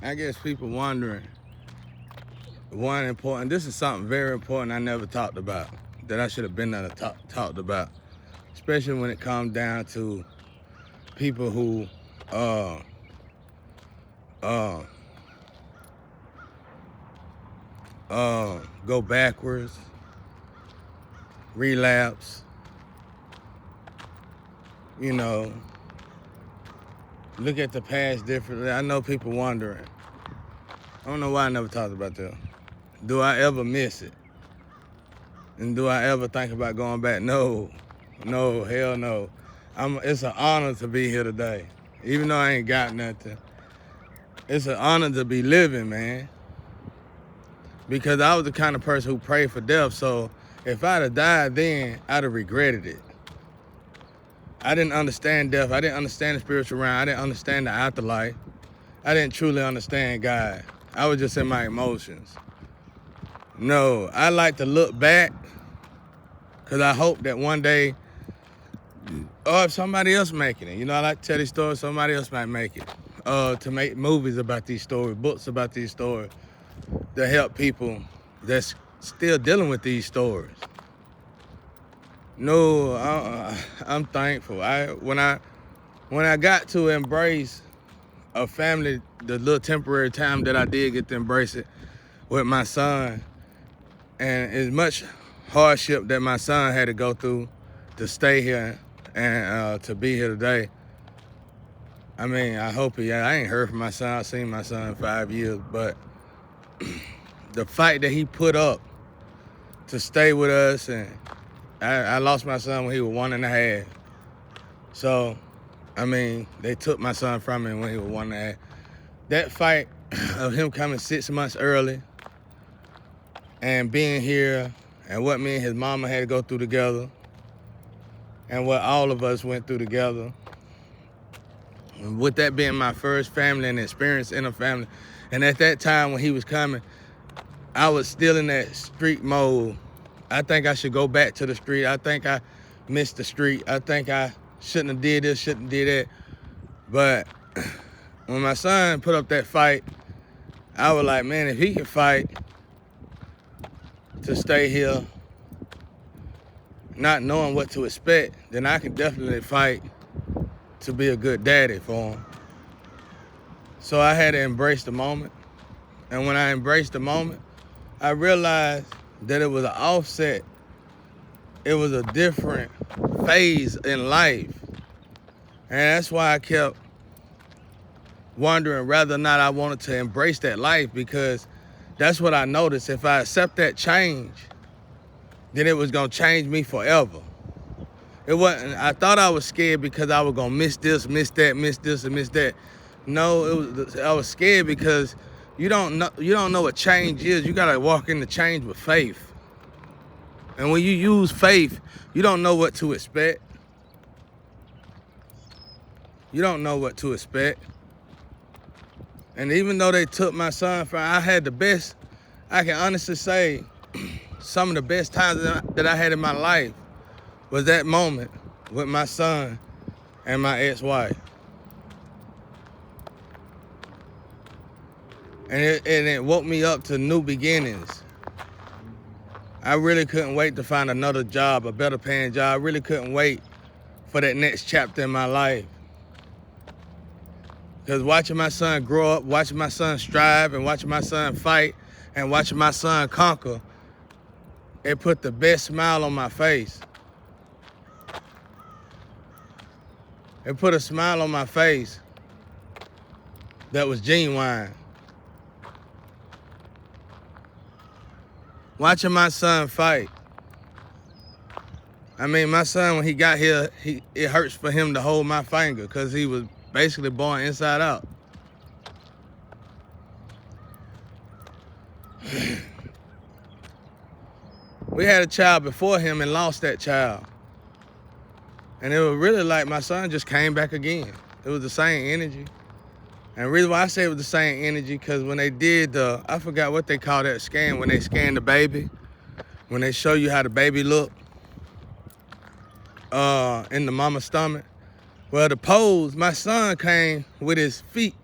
I guess people wondering, this is something very important I never talked about, that I should have been there to talked about, especially when it comes down to people who uh, uh, go backwards, relapse, you know, look at the past differently. I know people wondering. I don't know why I never talked about that. Do I ever miss it? And do I ever think about going back? No, hell no. It's an honor to be here today. Even though I ain't got nothing, it's an honor to be living, man. Because I was the kind of person who prayed for death, so if I'd have died then, I'd have regretted it. I didn't understand death. I didn't understand the spiritual realm. I didn't understand the afterlife. I didn't truly understand God. I was just in my emotions. No, I like to look back because I hope that one day, or if somebody else making it, I like to tell these stories, somebody else might make it. To make movies about these stories, books about these stories, to help people that's still dealing with these stories. No, I'm thankful. When I got to embrace a family, the little temporary time that I did get to embrace it with my son, and as much hardship that my son had to go through to stay here and to be here today. I mean, I hope I ain't heard from my son. I've seen my son in 5 years, but the fight that he put up to stay with us, and I lost my son when he was 1.5. So, I mean, they took my son from me when he was 1.5. That fight of him coming 6 months early and being here, and what me and his mama had to go through together, and what all of us went through together. And with that being my first family and experience in a family, and at that time when he was coming, I was still in that street mode. I think I should go back to the street. I think I missed the street. I think I shouldn't have did this, shouldn't have did that. But when my son put up that fight, I was like, man, if he can fight to stay here, not knowing what to expect, then I can definitely fight to be a good daddy for him. So I had to embrace the moment. And when I embraced the moment, I realized that it was an offset. It was a different phase in life. And that's why I kept wondering whether or not I wanted to embrace that life, because that's what I noticed. If I accept that change, then it was gonna change me forever. It wasn't, I thought I was scared because I was gonna miss this, miss that, miss this, and miss that. No, I was scared because you don't know what change is. You gotta walk into change with faith. And when you use faith, you don't know what to expect. You don't know what to expect. And even though they took my son from, I had the best, I can honestly say, some of the best times that I had in my life was that moment with my son and my ex-wife. And it woke me up to new beginnings. I really couldn't wait to find another job, a better paying job. I really couldn't wait for that next chapter in my life. Because watching my son grow up, watching my son strive, and watching my son fight, and watching my son conquer, it put the best smile on my face. It put a smile on my face that was genuine. Watching my son fight. I mean, my son, when he got here, it hurts for him to hold my finger because he was basically born inside out. We had a child before him and lost that child. And it was really like my son just came back again. It was the same energy. And the reason why I say it was the same energy, because when they did I forgot what they call that scan, when they scan the baby, when they show you how the baby look in the mama's stomach. Well, the pose, my son came with his feet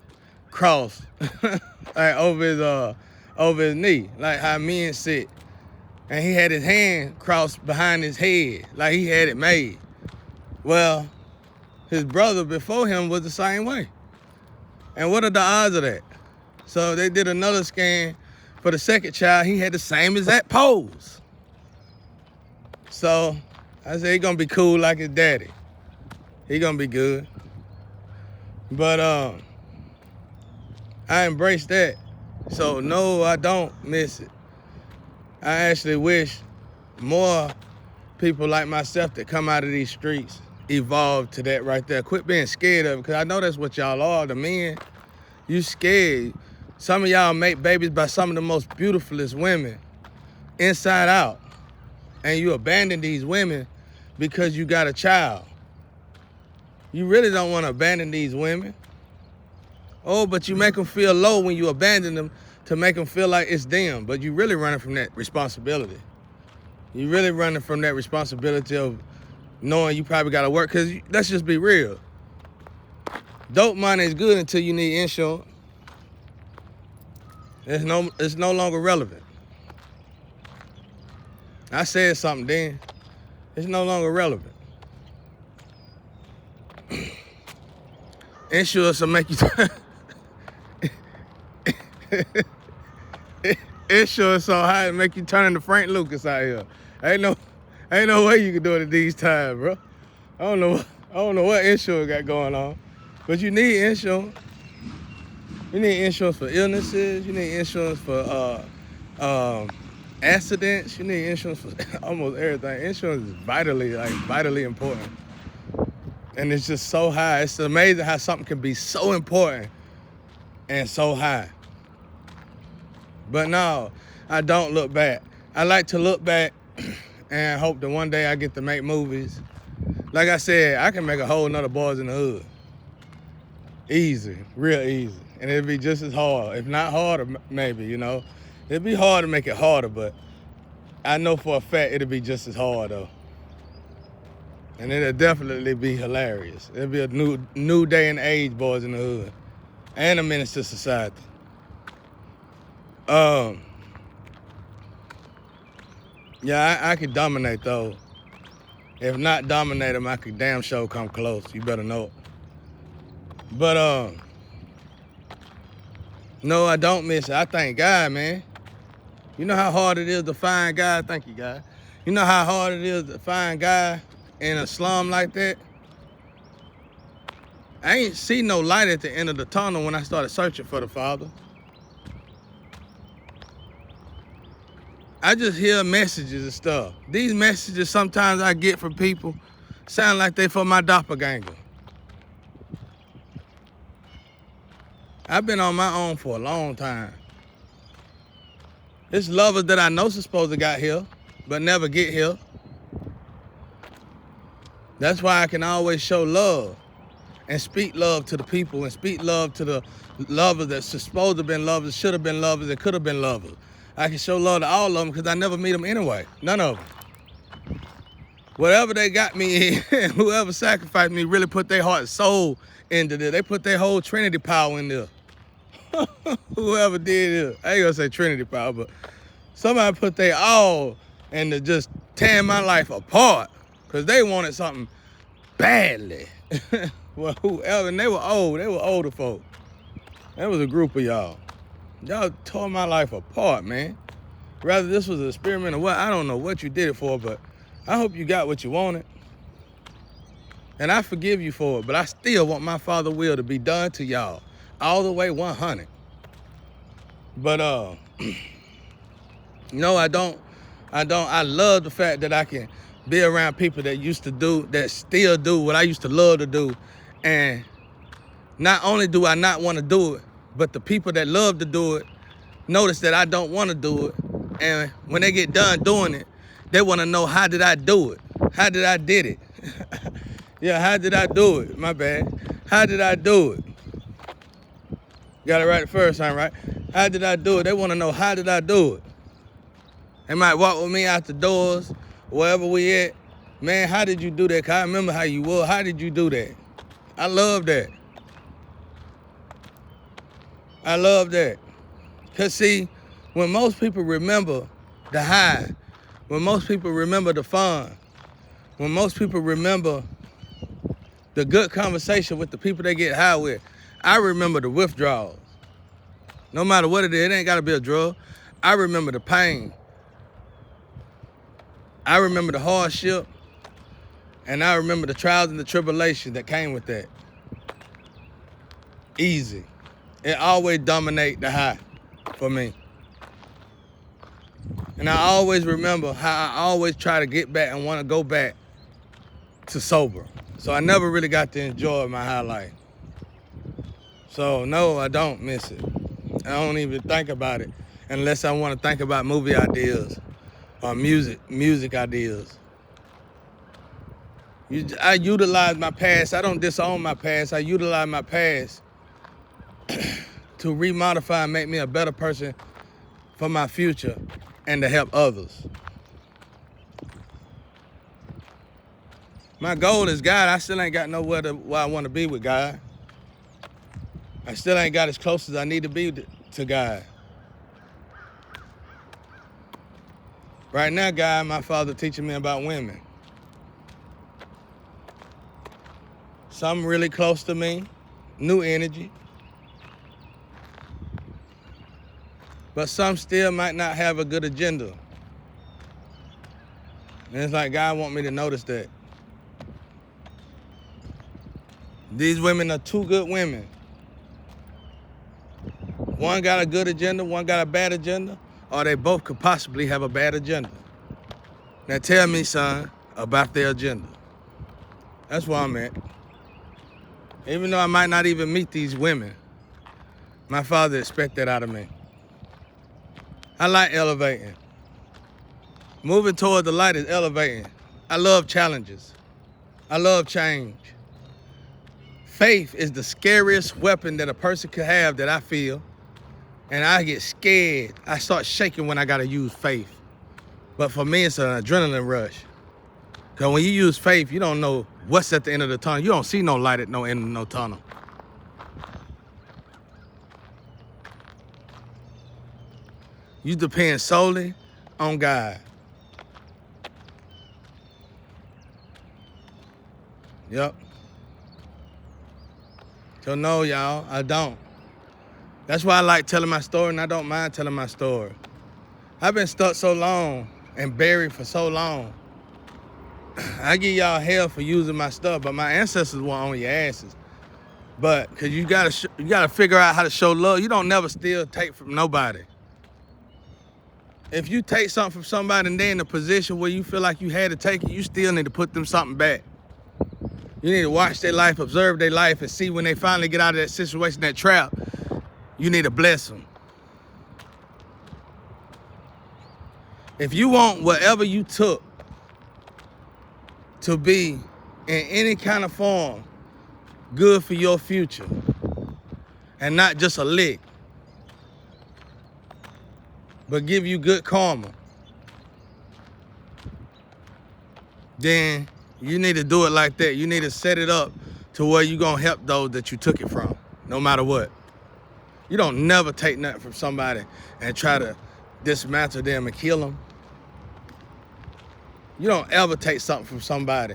crossed. like over his knee, like how men sit. And he had his hand crossed behind his head, like he had it made. Well, his brother before him was the same way. And what are the odds of that? So they did another scan for the second child. He had the same exact pose. So I said, he gonna be cool like his daddy. He gonna be good. But I embrace that. So no, I don't miss it. I actually wish more people like myself that come out of these streets evolve to that right there. Quit being scared of it, because I know that's what y'all are, the men. You scared. Some of y'all make babies by some of the most beautifulest women, inside out. And you abandon these women because you got a child. You really don't want to abandon these women. Oh, but you make them feel low when you abandon them to make them feel like it's them. But you really running from that responsibility. You really running from that responsibility of knowing you probably got to work. Because let's just be real. Dope money is good until you need insurance. It's no longer relevant. I said something then. It's no longer relevant. Insurance will make you insurance so high it make you turn into Frank Lucas out here. Ain't no way you can do it at these times, bro. I don't know what insurance got going on, but you need insurance. You need insurance for illnesses. You need insurance for accidents. You need insurance for almost everything. Insurance is vitally important. And it's just so high. It's amazing how something can be so important and so high. But no, I don't look back. I like to look back and hope that one day I get to make movies. Like I said, I can make a whole nother Boys in the Hood. Easy, real easy. And it'd be just as hard. If not harder, maybe, you know. It'd be hard to make it harder, but I know for a fact it'll be just as hard, though. And it'll definitely be hilarious. It'll be a new day and age Boys in the Hood. And a menace to society. Yeah, I could dominate, though. If not dominate them, I could damn sure come close. You better know it. But, no, I don't miss it. I thank God, man. You know how hard it is to find God? Thank you, God. You know how hard it is to find God in a slum like that? I ain't see no light at the end of the tunnel when I started searching for the Father. I just hear messages and stuff. These messages sometimes I get from people sound like they for my doppelganger. I've been on my own for a long time. It's lovers that I know supposed to got here, but never get here. That's why I can always show love and speak love to the people and speak love to the lovers that's supposed to have been lovers, should have been lovers, and could have been lovers. I can show love to all of them because I never meet them anyway. None of them. Whatever they got me in, whoever sacrificed me really put their heart and soul into this. They put their whole Trinity power in there. Whoever did it, I ain't gonna say Trinity power, but somebody put their all into just tearing my life apart because they wanted something badly. Well, whoever, and they were older folk. That was a group of y'all. Y'all tore my life apart, man. Rather this was an experiment or what, I don't know what you did it for, but I hope you got what you wanted. And I forgive you for it, but I still want my Father's will to be done to y'all. All the way 100. But no, I don't. I love the fact that I can be around people that used to do, that still do what I used to love to do. And not only do I not want to do it, but the people that love to do it notice that I don't want to do it. And when they get done doing it, they want to know, how did I do it? How did I did it? Yeah, how did I do it? My bad. How did I do it? Got it right the first time, right? How did I do it? They want to know, how did I do it? They might walk with me out the doors, wherever we at. Man, how did you do that? 'Cause I remember how you were. How did you do that? I love that. I love that. Because see, when most people remember the high, when most people remember the fun, when most people remember the good conversation with the people they get high with, I remember the withdrawals. No matter what it is, it ain't gotta be a drug. I remember the pain. I remember the hardship, and I remember the trials and the tribulations that came with that. Easy. It always dominate the high for me. And I always remember how I always try to get back and want to go back to sober. So I never really got to enjoy my high life. So no, I don't miss it. I don't even think about it unless I want to think about movie ideas or music ideas. I utilize my past. I don't disown my past. I utilize my past to remodify and make me a better person for my future and to help others. My goal is God. I still ain't got nowhere where I want to be with God. I still ain't got as close as I need to be to God. Right now, God, my father teaching me about women. Some really close to me, new energy. But some still might not have a good agenda. And it's like God want me to notice that. These women are two good women. One got a good agenda, one got a bad agenda, or they both could possibly have a bad agenda. Now tell me, son, about their agenda. That's where I'm at. Even though I might not even meet these women, my father expects that out of me. I like elevating. Moving toward the light is elevating. I love challenges. I love change. Faith is the scariest weapon that a person could have that I feel. And I get scared. I start shaking when I gotta use faith. But for me, it's an adrenaline rush. Because when you use faith, you don't know what's at the end of the tunnel. You don't see no light at no end of no tunnel. You depend solely on God. Yep. So no, y'all, I don't. That's why I like telling my story, and I don't mind telling my story. I've been stuck so long and buried for so long. I give y'all hell for using my stuff, but my ancestors were on your asses. But cause you gotta figure out how to show love. You don't never steal, take from nobody. If you take something from somebody and they're in a position where you feel like you had to take it, you still need to put them something back. You need to watch their life, observe their life, and see when they finally get out of that situation, that trap, you need to bless them. If you want whatever you took to be in any kind of form good for your future and not just a lick, but give you good karma, then you need to do it like that. You need to set it up to where you're gonna help those that you took it from, no matter what. You don't never take nothing from somebody and try to dismantle them and kill them. You don't ever take something from somebody.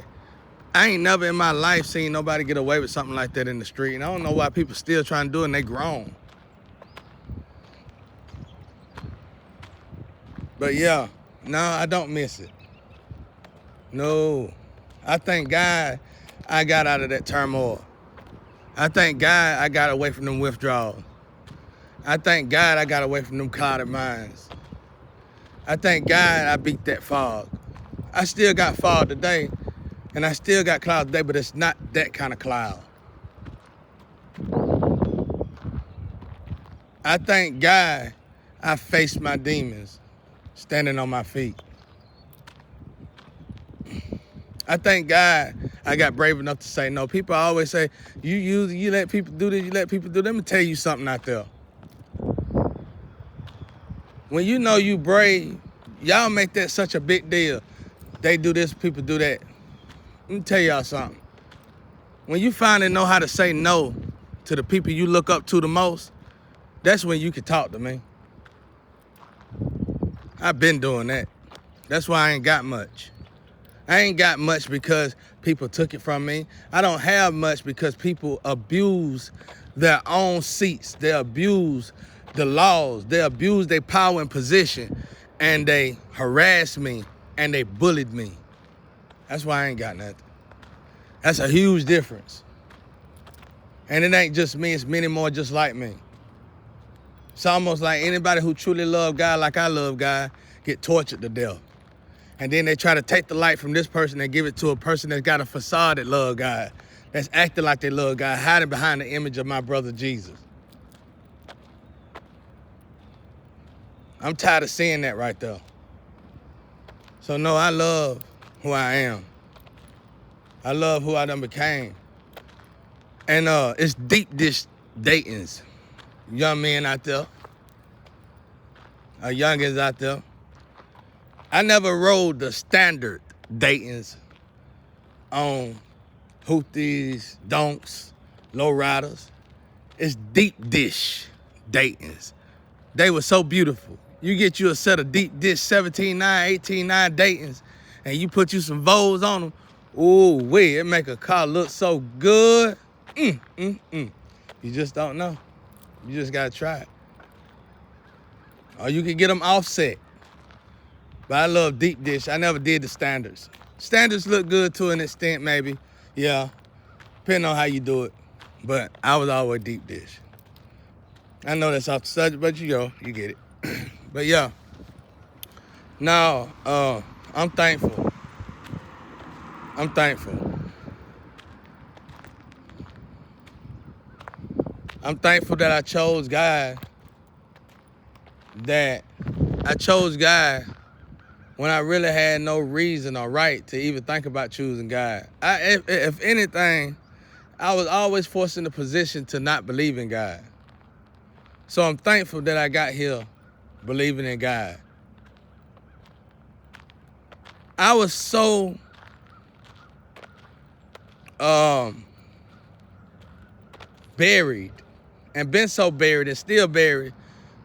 I ain't never in my life seen nobody get away with something like that in the street. And I don't know why people still trying to do it and they grown. But yeah, no, I don't miss it. No. I thank God I got out of that turmoil. I thank God I got away from them withdrawals. I thank God I got away from them clouded minds. I thank God I beat that fog. I still got fog today, and I still got clouds today, but it's not that kind of cloud. I thank God I faced my demons standing on my feet. I thank God I got brave enough to say no. People always say, you let people do this, you let people do that. Let me tell you something out there. When you know you brave, y'all make that such a big deal. They do this, people do that. Let me tell y'all something. When you finally know how to say no to the people you look up to the most, that's when you can talk to me. I've been doing that. That's why I ain't got much. I ain't got much because people took it from me. I don't have much because people abuse their own seats. They abuse the laws. They abuse their power and position. And they harassed me and they bullied me. That's why I ain't got nothing. That's a huge difference. And it ain't just me, it's many more just like me. It's almost like anybody who truly love God like I love God get tortured to death. And then they try to take the light from this person and give it to a person that's got a facade that love God, that's acting like they love God, hiding behind the image of my brother Jesus. I'm tired of seeing that right there. So no, I love who I am. I love who I done became. And it's deep dish datings. Young men out there, youngins out there. I never rode the standard datings on hoopties, donks, lowriders. It's deep dish datings. They were so beautiful. You get you a set of deep dish 17.9, 18.9 datings, and you put you some Vols on them. Ooh, wait, it make a car look so good. You just don't know. You just gotta try it. Or you can get them offset. But I love deep dish. I never did the standards. Standards look good to an extent, maybe. Yeah, depending on how you do it. But I was always deep dish. I know that's off the subject, but you get it. But yeah, no, I'm thankful. I'm thankful. I'm thankful that I chose God. When I really had no reason or right to even think about choosing God. If anything, I was always forced in the position to not believe in God. So I'm thankful that I got here believing in God. I was so buried and been so buried and still buried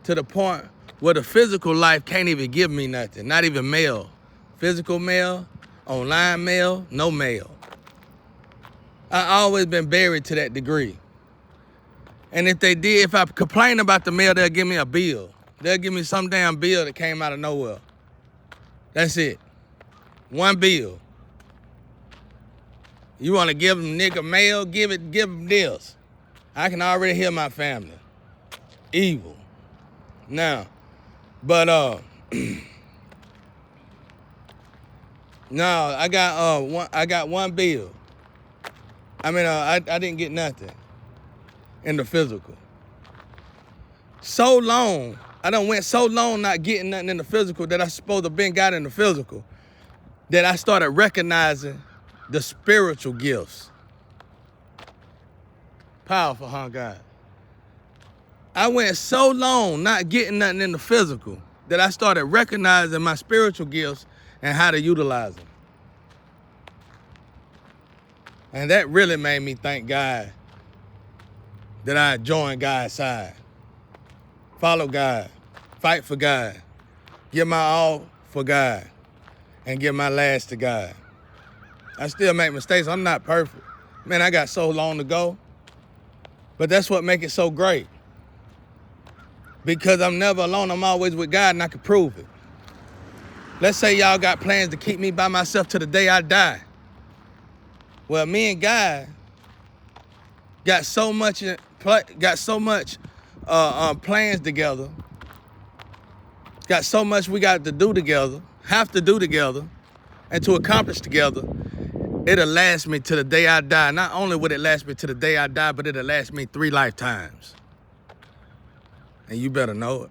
to the point where the physical life can't even give me nothing, not even mail. Physical mail, online mail, no mail. I always been buried to that degree. And if I complain about the mail, they'll give me a bill. They'll give me some damn bill that came out of nowhere. That's it. One bill. You want to give them nigga mail? Give them this. I can already hear my family. Evil. Now, but no, I got one bill. I mean, I didn't get nothing in the physical. So long, I done went so long not getting nothing in the physical that I supposed to have been got in the physical, that I started recognizing the spiritual gifts. Powerful, huh, God? I went so long not getting nothing in the physical that I started recognizing my spiritual gifts and how to utilize them. And that really made me thank God that I joined God's side. Follow God, fight for God, give my all for God, and give my last to God. I still make mistakes. I'm not perfect. Man, I got so long to go. But that's what makes it so great. Because I'm never alone. I'm always with God, and I can prove it. Let's say y'all got plans to keep me by myself to the day I die. Well, me and God got so much plans together. Got so much we got to do together, have to do together, and to accomplish together. It'll last me to the day I die. Not only would it last me to the day I die, but it'll last me 3 lifetimes. And you better know it.